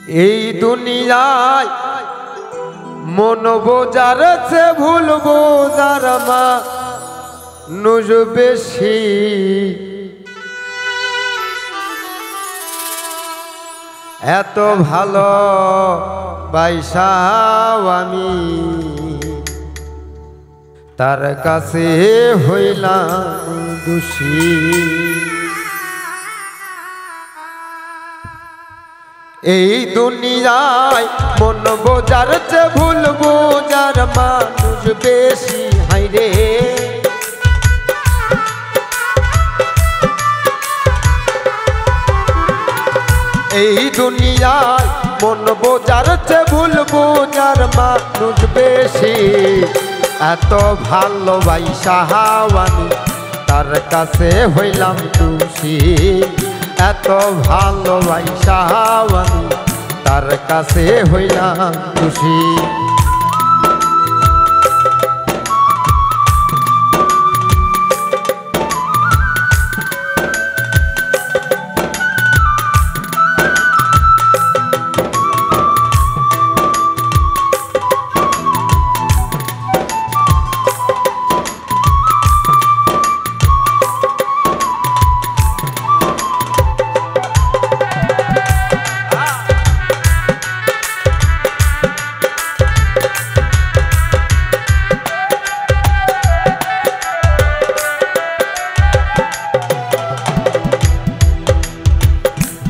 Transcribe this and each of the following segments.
এই দুনিয়ায় মন বোঝার চেয়ে ভুল বোঝার মানুষ বেশি। এত ভালো বাইসাও আমি তার কাছে হইলাম দোষী। এই দুনিয়ায় মন বোঝার চেয়ে ভুল বোঝার মানুষ বেশি। হাইরে এই দুনিয়ায় মন বোঝার চেয়ে ভুল বোঝার মানুষ বেশি। এত ভালোবাসা আমি তার কাছে হইলাম দোষী। এত ভালোবাসা আমি তার কাছে হইলাম দোষী।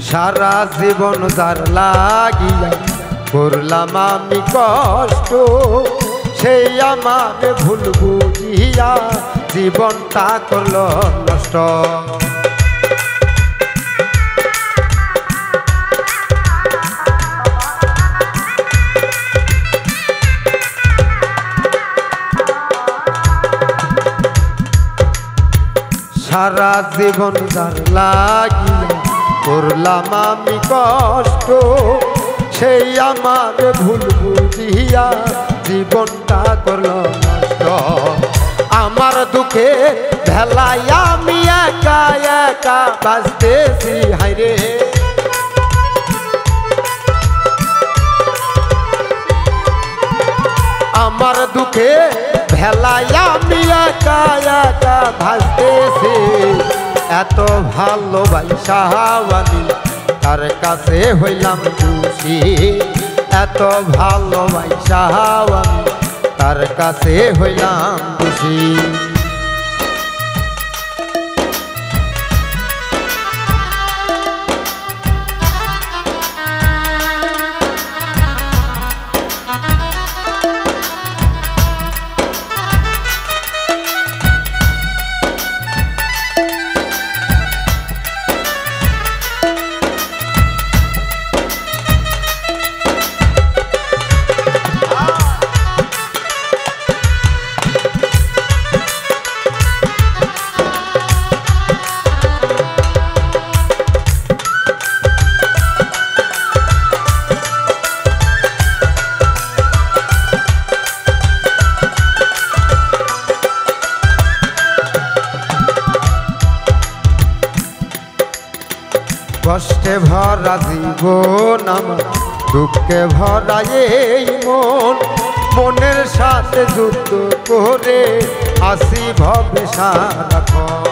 সারা জীবন যার লাগিয়া করলাম আমি কষ্ট, সেই আমার ভুল বুঝিয়া জীবনটা করল নষ্ট। সারা জীবন যার লাগিয়া করলাম আমি কষ্ট, সেই আমার ভুল বুঝিয়া জীবনটা করল নষ্ট। আমার দুঃখে ভেলায় আমি একা একা বাঁচতেছি। হাইরে আমার দুঃখে ভেলায় আমি একা একা ভাসতেছি। এত ভালোবাসা আমি তার কাছে হইলাম দোষী। এত ভালোবাসা আমি তার কাছে হইলাম দোষী। কষ্টে ভরা জীবন আমার, দুঃখে ভরা এই মন, মনের সাথে যুদ্ধ করে আসি ভবে সারাক্ষণ।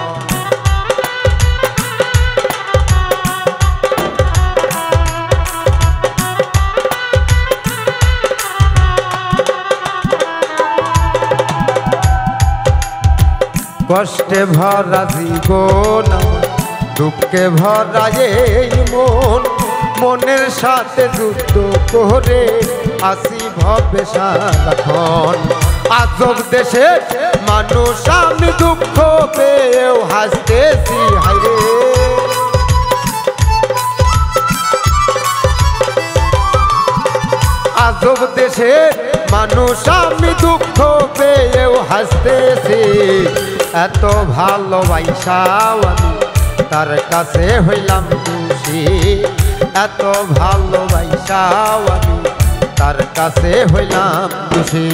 কষ্টে ভরা জীবন আমার, দুঃখে ভরা এই মন, মনের সাথে যুদ্ধ করে আসি ভবে সারাক্ষণ। আজব দেশে মানুষ আমি দুঃখ পেয়েও হাসতেছি। হাইরে আজব দেশে মানুষ আমি দুঃখ পেয়েও হাসতেছি। এত ভালোবাসা আমি তার কাছে হইলাম দোষী। এত ভালোবাসা আমি তার কাছে হইলাম দোষী।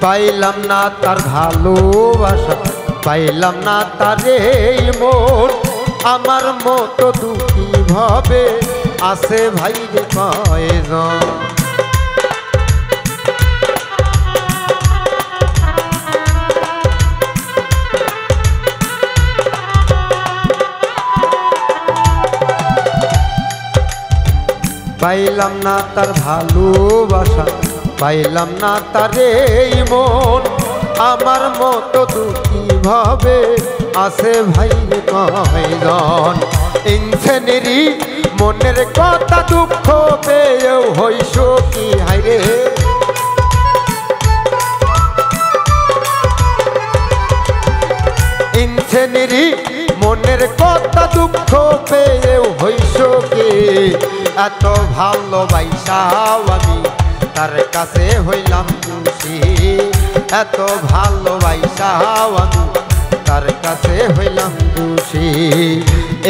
পাইলাম না তার ভালোবাসা, পাইলাম না তার এই মন। আমার মতো দুঃখী ভাবে আছে ভাই রে কয়জন। পাইলাম না তার ভালোবাসা, পাইলাম না তার এই মন। আমার মতো দুঃখী ভাবে আছে ভাই রে কয়জন। ইনসানেরই মনের কথা দুঃখ পেয়েও হইস কি হায়রে। ইনসানেরই মনের কথা দুঃখ পেয়েও হইস কি। এত ভালোবাসাও আমি তার কাছে হইলাম খুশি। এত ভালোবাসাও আমি তার কাছে হইলাম খুশি।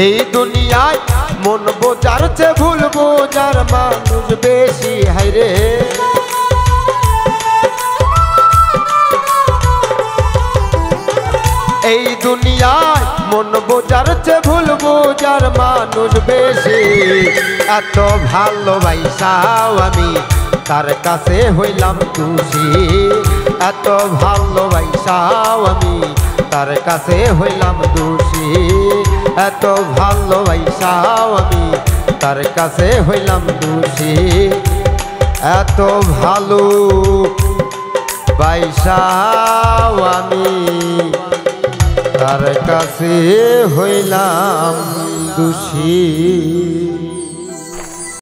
এই দুনিয়ায় মন বোঝার চেয়ে ভুল বোঝার মানুষ বেশি হায়রে। এই দুনিয়ায় মন বোঝার চেয়ে ভুল বোঝার মানুষ বেশি। এত ভালোবাসাও আমি তার কাছে হইলাম খুশি। এত ভালোবাসাও আমি তার কাছে হইলাম দোষী। এত ভালোবাসাও আমি তার কাছে হইলাম দোষী। এত ভালো বাইসাও আমি তার কাছে হইলাম দোষী।